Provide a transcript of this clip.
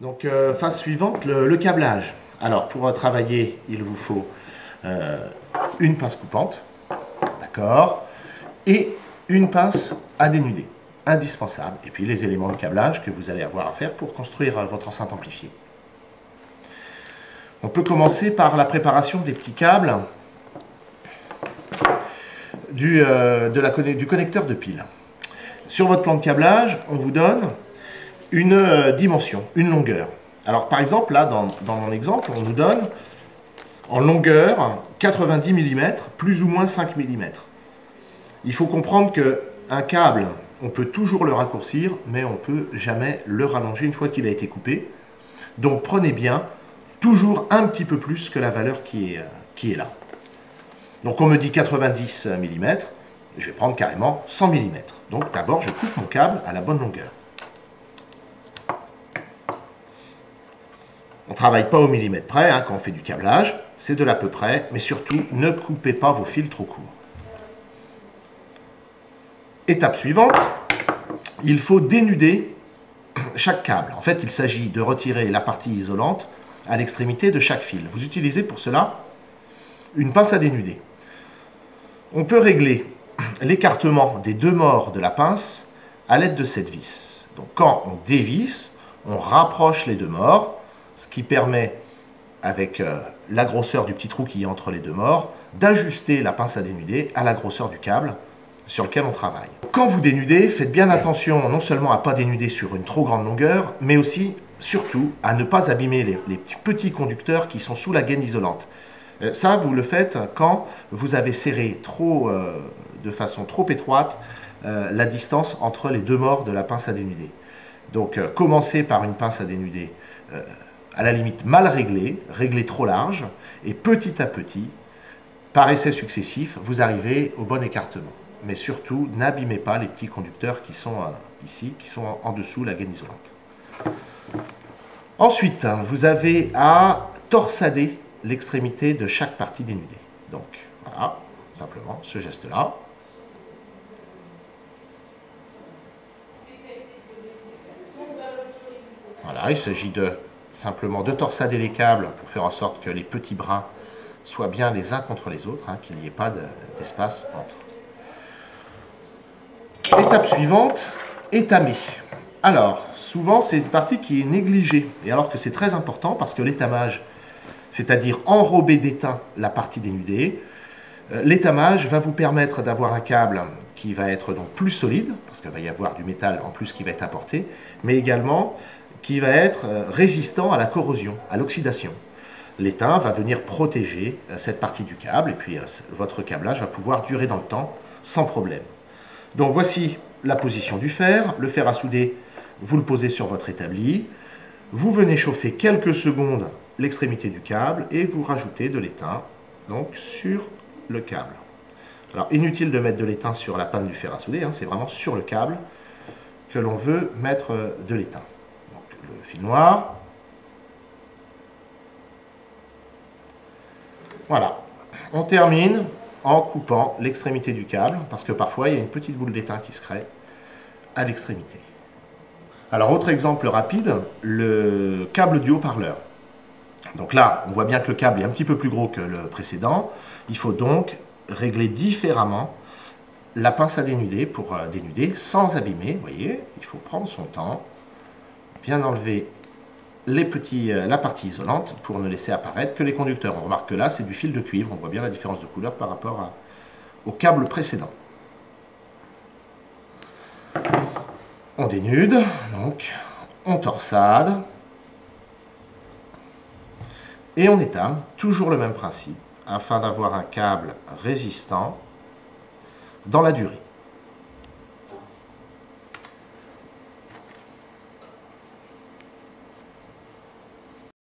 Donc, phase suivante, le câblage. Alors, pour travailler, il vous faut une pince coupante, d'accord, et une pince à dénuder, indispensable. Et puis les éléments de câblage que vous allez avoir à faire pour construire votre enceinte amplifiée. On peut commencer par la préparation des petits câbles du connecteur de pile. Sur votre plan de câblage, on vous donne une dimension, une longueur. Alors par exemple, là, dans mon exemple, on nous donne en longueur 90 mm, plus ou moins 5 mm. Il faut comprendre qu'un câble, on peut toujours le raccourcir, mais on ne peut jamais le rallonger une fois qu'il a été coupé. Donc prenez bien toujours un petit peu plus que la valeur qui est là. Donc on me dit 90 mm, je vais prendre carrément 100 mm. Donc d'abord, je coupe mon câble à la bonne longueur. On ne travaille pas au millimètre près hein, quand on fait du câblage, c'est de l'à peu près, mais surtout, ne coupez pas vos fils trop courts. Étape suivante, il faut dénuder chaque câble. En fait, il s'agit de retirer la partie isolante à l'extrémité de chaque fil. Vous utilisez pour cela une pince à dénuder. On peut régler l'écartement des deux morts de la pince à l'aide de cette vis. Donc quand on dévisse, on rapproche les deux morts, ce qui permet, avec la grosseur du petit trou qui est entre les deux morts, d'ajuster la pince à dénuder à la grosseur du câble sur lequel on travaille. Quand vous dénudez, faites bien attention non seulement à ne pas dénuder sur une trop grande longueur, mais aussi, surtout, à ne pas abîmer les petits conducteurs qui sont sous la gaine isolante. Ça, vous le faites quand vous avez serré de façon trop étroite la distance entre les deux morts de la pince à dénuder. Donc, commencez par une pince à dénuder à la limite mal réglée trop large, et petit à petit, par essais successifs, vous arrivez au bon écartement. Mais surtout, n'abîmez pas les petits conducteurs qui sont ici, qui sont en dessous la gaine isolante. Ensuite, vous avez à torsader l'extrémité de chaque partie dénudée. Donc, voilà, simplement ce geste-là. Voilà, il s'agit simplement de torsader les câbles pour faire en sorte que les petits bras soient bien les uns contre les autres, hein, qu'il n'y ait pas d'espace entre. Étape suivante, étamer. Alors, souvent c'est une partie qui est négligée, et alors que c'est très important parce que l'étamage, c'est-à-dire enrober d'étain la partie dénudée, l'étamage va vous permettre d'avoir un câble qui va être donc plus solide, parce qu'il va y avoir du métal en plus qui va être apporté, mais également qui va être résistant à la corrosion, à l'oxydation. L'étain va venir protéger cette partie du câble, et puis votre câblage va pouvoir durer dans le temps sans problème. Donc voici la position du fer. Le fer à souder, vous le posez sur votre établi. Vous venez chauffer quelques secondes l'extrémité du câble et vous rajoutez de l'étain donc sur le câble. Alors inutile de mettre de l'étain sur la panne du fer à souder, hein, c'est vraiment sur le câble que l'on veut mettre de l'étain. Donc le fil noir. Voilà, on termine en coupant l'extrémité du câble, parce que parfois il y a une petite boule d'étain qui se crée à l'extrémité. Alors autre exemple rapide, le câble du haut-parleur. Donc là, on voit bien que le câble est un petit peu plus gros que le précédent. Il faut donc régler différemment la pince à dénuder pour dénuder sans abîmer. Vous voyez, il faut prendre son temps, bien enlever la partie isolante pour ne laisser apparaître que les conducteurs. On remarque que là, c'est du fil de cuivre. On voit bien la différence de couleur par rapport au câble précédent. On dénude, donc on torsade et on étame, toujours le même principe, afin d'avoir un câble résistant dans la durée.